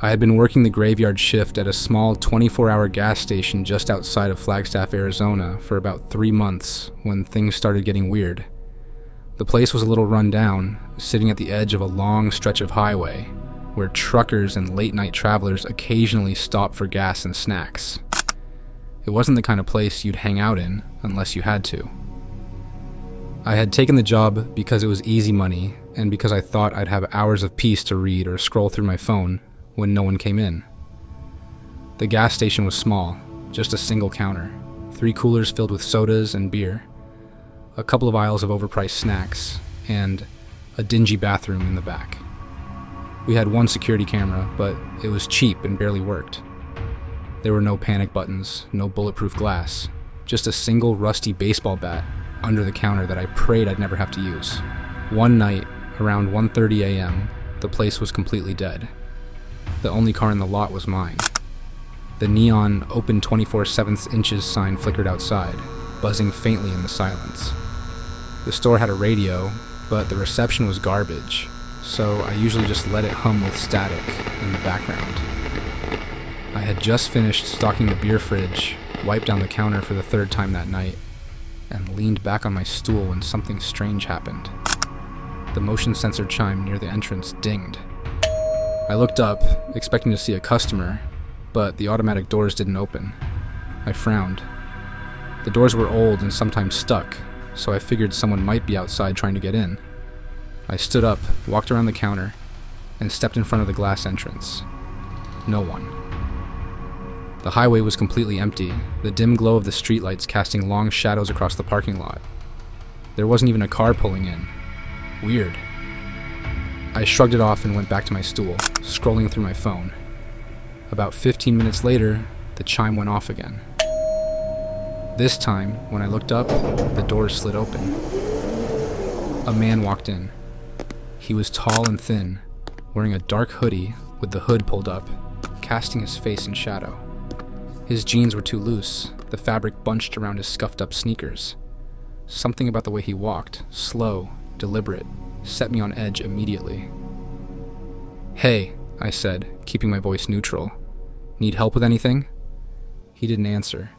I had been working the graveyard shift at a small 24-hour gas station just outside of Flagstaff, Arizona for about 3 months when things started getting weird. The place was a little run down, sitting at the edge of a long stretch of highway where truckers and late-night travelers occasionally stopped for gas and snacks. It wasn't the kind of place you'd hang out in unless you had to. I had taken the job because it was easy money and because I thought I'd have hours of peace to read or scroll through my phone when no one came in. The gas station was small, just a single counter, 3 coolers filled with sodas and beer, a couple of aisles of overpriced snacks, and a dingy bathroom in the back. We had 1 security camera, but it was cheap and barely worked. There were no panic buttons, no bulletproof glass, just a single rusty baseball bat under the counter that I prayed I'd never have to use. One night, around 1:30 a.m., the place was completely dead. The only car in the lot was mine. The neon open 24/7 inches sign flickered outside, buzzing faintly in the silence. The store had a radio, but the reception was garbage, so I usually just let it hum with static in the background. I had just finished stocking the beer fridge, wiped down the counter for the 3rd time that night, and leaned back on my stool when something strange happened. The motion sensor chime near the entrance dinged. I looked up, expecting to see a customer, but the automatic doors didn't open. I frowned. The doors were old and sometimes stuck, so I figured someone might be outside trying to get in. I stood up, walked around the counter, and stepped in front of the glass entrance. No one. The highway was completely empty, the dim glow of the streetlights casting long shadows across the parking lot. There wasn't even a car pulling in. Weird. I shrugged it off and went back to my stool, scrolling through my phone. About 15 minutes later, the chime went off again. This time, when I looked up, the doors slid open. A man walked in. He was tall and thin, wearing a dark hoodie with the hood pulled up, casting his face in shadow. His jeans were too loose, the fabric bunched around his scuffed-up sneakers. Something about the way he walked, slow, deliberate, set me on edge immediately. "Hey," I said, keeping my voice neutral. "Need help with anything?" He didn't answer.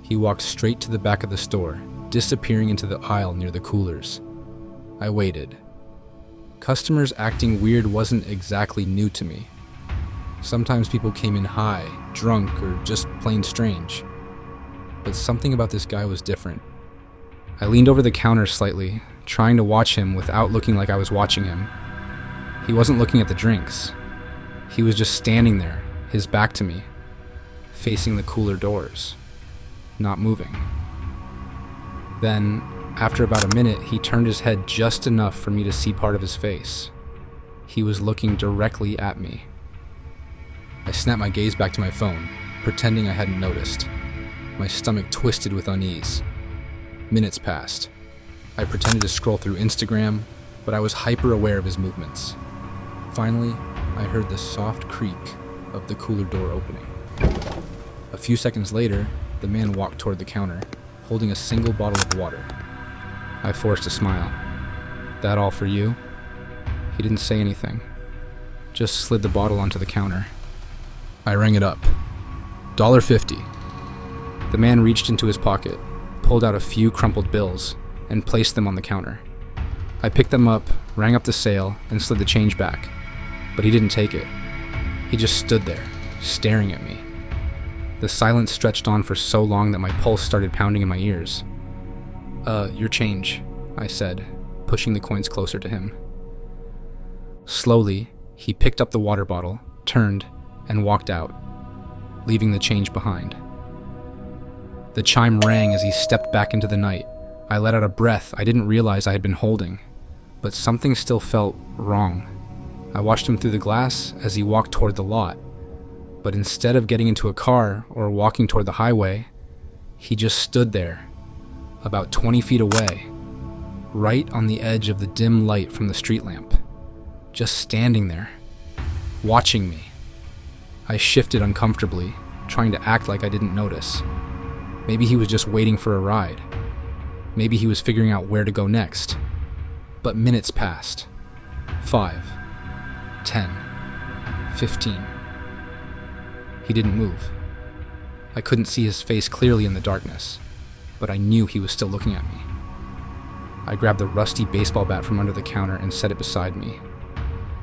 He walked straight to the back of the store, disappearing into the aisle near the coolers. I waited. Customers acting weird wasn't exactly new to me. Sometimes people came in high, drunk, or just plain strange. But something about this guy was different. I leaned over the counter slightly, trying to watch him without looking like I was watching him. He wasn't looking at the drinks. He was just standing there, his back to me, facing the cooler doors, not moving. Then, after about a minute, he turned his head just enough for me to see part of his face. He was looking directly at me. I snapped my gaze back to my phone, pretending I hadn't noticed. My stomach twisted with unease. Minutes passed. I pretended to scroll through Instagram, but I was hyper-aware of his movements. Finally, I heard the soft creak of the cooler door opening. A few seconds later, the man walked toward the counter, holding a single bottle of water. I forced a smile. "That all for you?" He didn't say anything, just slid the bottle onto the counter. I rang it up. $1.50. The man reached into his pocket, pulled out a few crumpled bills, and placed them on the counter. I picked them up, rang up the sale, and slid the change back, but he didn't take it. He just stood there, staring at me. The silence stretched on for so long that my pulse started pounding in my ears. Your change," I said, pushing the coins closer to him. Slowly, he picked up the water bottle, turned, and walked out, leaving the change behind. The chime rang as he stepped back into the night. I let out a breath I didn't realize I had been holding, but something still felt wrong. I watched him through the glass as he walked toward the lot, but instead of getting into a car or walking toward the highway, he just stood there, about 20 feet away, right on the edge of the dim light from the street lamp, just standing there, watching me. I shifted uncomfortably, trying to act like I didn't notice. Maybe he was just waiting for a ride. Maybe he was figuring out where to go next. But minutes passed. 5, 10, 15. He didn't move. I couldn't see his face clearly in the darkness, but I knew he was still looking at me. I grabbed the rusty baseball bat from under the counter and set it beside me,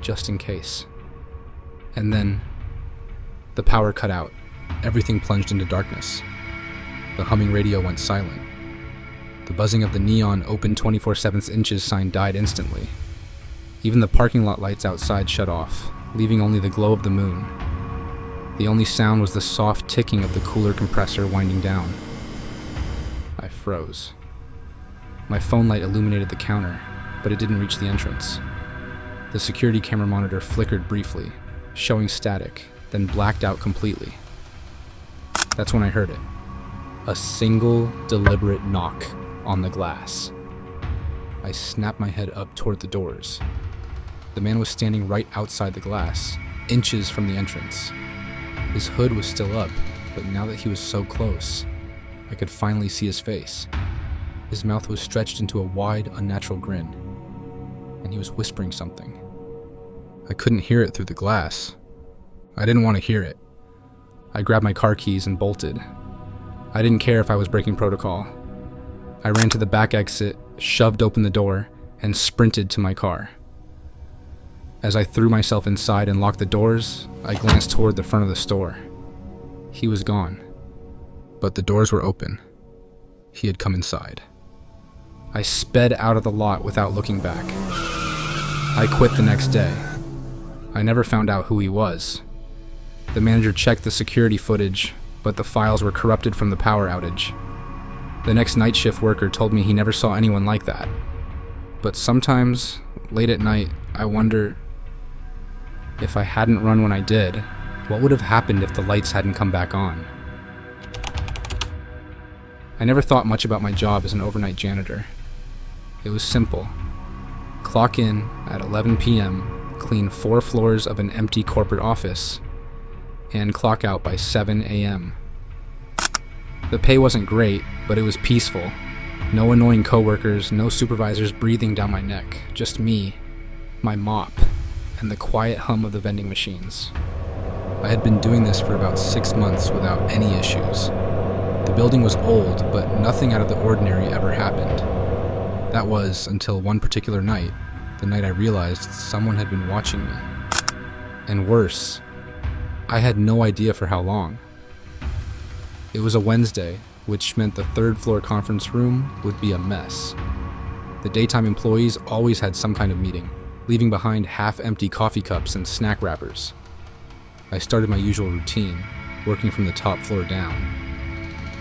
just in case. And then, the power cut out. Everything plunged into darkness. The humming radio went silent. The buzzing of the neon open 24/7 inches sign died instantly. Even the parking lot lights outside shut off, leaving only the glow of the moon. The only sound was the soft ticking of the cooler compressor winding down. I froze. My phone light illuminated the counter, but it didn't reach the entrance. The security camera monitor flickered briefly, showing static, then blacked out completely. That's when I heard it. A single, deliberate knock on the glass. I snapped my head up toward the doors. The man was standing right outside the glass, inches from the entrance. His hood was still up, but now that he was so close, I could finally see his face. His mouth was stretched into a wide, unnatural grin, and he was whispering something. I couldn't hear it through the glass. I didn't want to hear it. I grabbed my car keys and bolted. I didn't care if I was breaking protocol. I ran to the back exit, shoved open the door, and sprinted to my car. As I threw myself inside and locked the doors, I glanced toward the front of the store. He was gone, but the doors were open. He had come inside. I sped out of the lot without looking back. I quit the next day. I never found out who he was. The manager checked the security footage, but the files were corrupted from the power outage. The next night shift worker told me he never saw anyone like that. But sometimes, late at night, I wonder, if I hadn't run when I did, what would have happened if the lights hadn't come back on? I never thought much about my job as an overnight janitor. It was simple. Clock in at 11 p.m., clean 4 floors of an empty corporate office, and clock out by 7 a.m. The pay wasn't great, but it was peaceful. No annoying coworkers, no supervisors breathing down my neck, just me, my mop, and the quiet hum of the vending machines. I had been doing this for about 6 months without any issues. The building was old, but nothing out of the ordinary ever happened. That was until one particular night, the night I realized someone had been watching me. And worse, I had no idea for how long. It was a Wednesday, which meant the 3rd floor conference room would be a mess. The daytime employees always had some kind of meeting, leaving behind half-empty coffee cups and snack wrappers. I started my usual routine, working from the top floor down.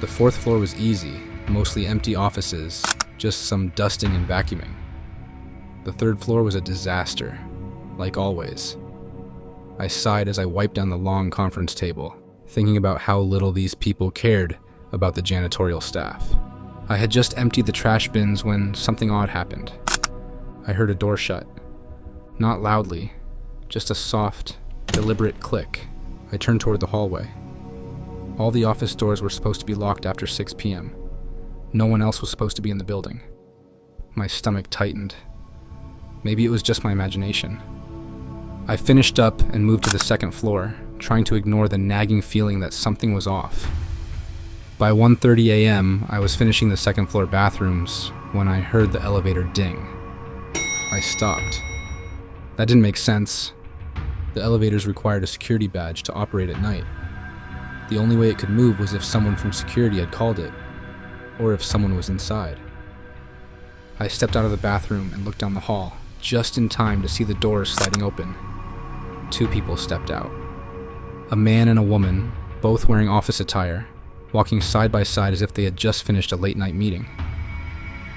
The 4th floor was easy, mostly empty offices, just some dusting and vacuuming. The 3rd floor was a disaster, like always. I sighed as I wiped down the long conference table, thinking about how little these people cared about the janitorial staff. I had just emptied the trash bins when something odd happened. I heard a door shut. Not loudly, just a soft, deliberate click. I turned toward the hallway. All the office doors were supposed to be locked after 6 p.m. No one else was supposed to be in the building. My stomach tightened. Maybe it was just my imagination. I finished up and moved to the 2nd floor, trying to ignore the nagging feeling that something was off. By 1:30 a.m., I was finishing the 2nd floor bathrooms when I heard the elevator ding. I stopped. That didn't make sense. The elevators required a security badge to operate at night. The only way it could move was if someone from security had called it, or if someone was inside. I stepped out of the bathroom and looked down the hall, just in time to see the doors sliding open. 2 people stepped out. A man and a woman, both wearing office attire, walking side by side as if they had just finished a late-night meeting.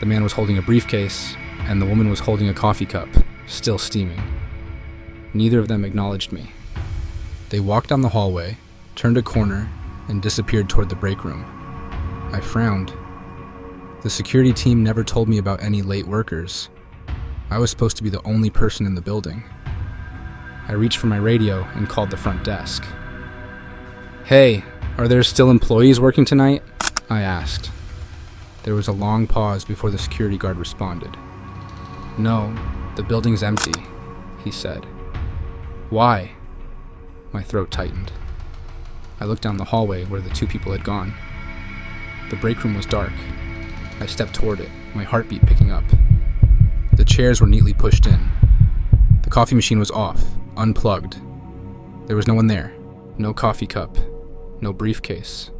The man was holding a briefcase, and the woman was holding a coffee cup, still steaming. Neither of them acknowledged me. They walked down the hallway, turned a corner, and disappeared toward the break room. I frowned. The security team never told me about any late workers. I was supposed to be the only person in the building. I reached for my radio and called the front desk. "Hey, are there still employees working tonight?" I asked. There was a long pause before the security guard responded. "No, the building's empty," he said. "Why?" My throat tightened. I looked down the hallway where the two people had gone. The break room was dark. I stepped toward it, my heartbeat picking up. The chairs were neatly pushed in. The coffee machine was off, unplugged. There was no one there. No coffee cup. No briefcase.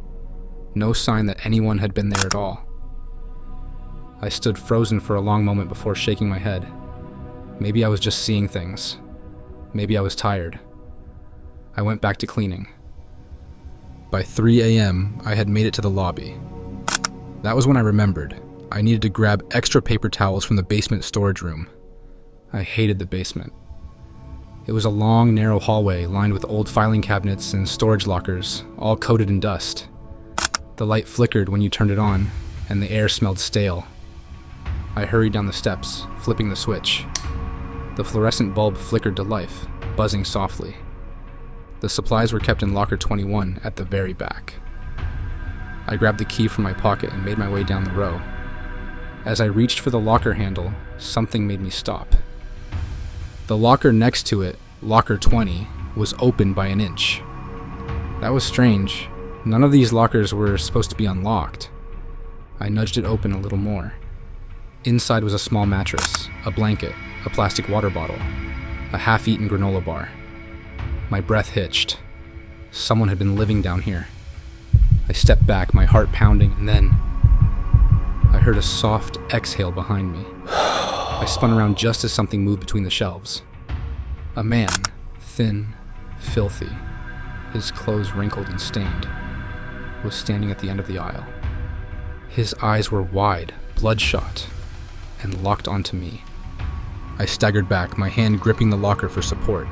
No sign that anyone had been there at all. I stood frozen for a long moment before shaking my head. Maybe I was just seeing things. Maybe I was tired. I went back to cleaning. By 3 a.m., I had made it to the lobby. That was when I remembered. I needed to grab extra paper towels from the basement storage room. I hated the basement. It was a long, narrow hallway lined with old filing cabinets and storage lockers, all coated in dust. The light flickered when you turned it on, and the air smelled stale. I hurried down the steps, flipping the switch. The fluorescent bulb flickered to life, buzzing softly. The supplies were kept in locker 21 at the very back. I grabbed the key from my pocket and made my way down the row. As I reached for the locker handle, something made me stop. The locker next to it, locker 20, was open by an inch. That was strange. None of these lockers were supposed to be unlocked. I nudged it open a little more. Inside was a small mattress, a blanket, a plastic water bottle, a half-eaten granola bar. My breath hitched. Someone had been living down here. I stepped back, my heart pounding, and then I heard a soft exhale behind me. I spun around just as something moved between the shelves. A man, thin, filthy, his clothes wrinkled and stained, was standing at the end of the aisle. His eyes were wide, bloodshot, and locked onto me. I staggered back, my hand gripping the locker for support.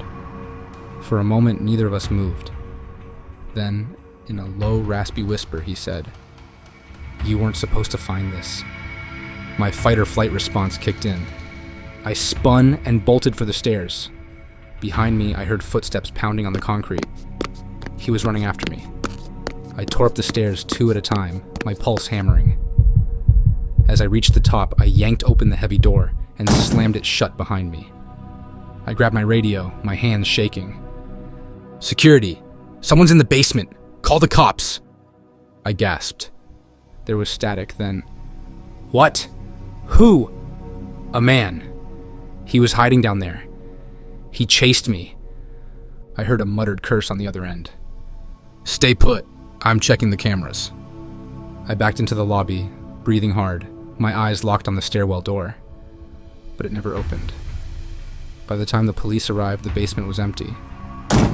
For a moment, neither of us moved. Then, in a low, raspy whisper, he said, "You weren't supposed to find this." My fight-or-flight response kicked in. I spun and bolted for the stairs. Behind me, I heard footsteps pounding on the concrete. He was running after me. I tore up the stairs 2 at a time, my pulse hammering. As I reached the top, I yanked open the heavy door and slammed it shut behind me. I grabbed my radio, my hands shaking. "Security! Someone's in the basement! Call the cops!" I gasped. There was static, then... "What? Who?" "A man. He was hiding down there. He chased me." I heard a muttered curse on the other end. "Stay put. I'm checking the cameras." I backed into the lobby, breathing hard, my eyes locked on the stairwell door. But it never opened. By the time the police arrived, the basement was empty.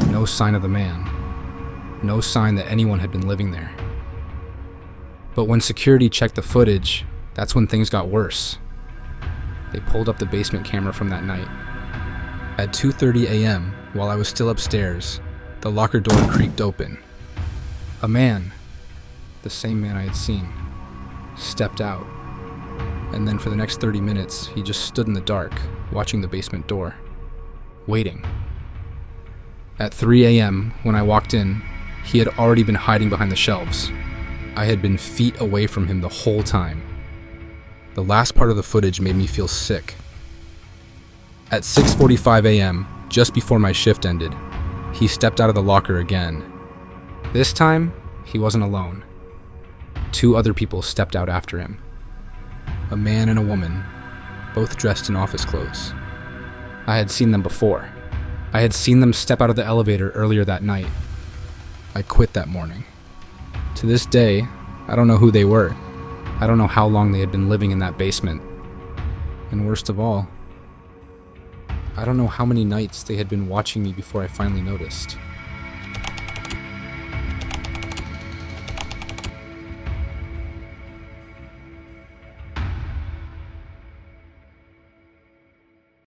No sign of the man. No sign that anyone had been living there. But when security checked the footage, that's when things got worse. They pulled up the basement camera from that night. At 2:30 a.m., while I was still upstairs, the locker door creaked open. A man, the same man I had seen, stepped out. And then for the next 30 minutes, he just stood in the dark, watching the basement door, waiting. At 3 a.m., when I walked in, he had already been hiding behind the shelves. I had been feet away from him the whole time. The last part of the footage made me feel sick. At 6:45 a.m., just before my shift ended, he stepped out of the locker again. This time, he wasn't alone. 2 other people stepped out after him. A man and a woman, both dressed in office clothes. I had seen them before. I had seen them step out of the elevator earlier that night. I quit that morning. To this day, I don't know who they were. I don't know how long they had been living in that basement. And worst of all, I don't know how many nights they had been watching me before I finally noticed.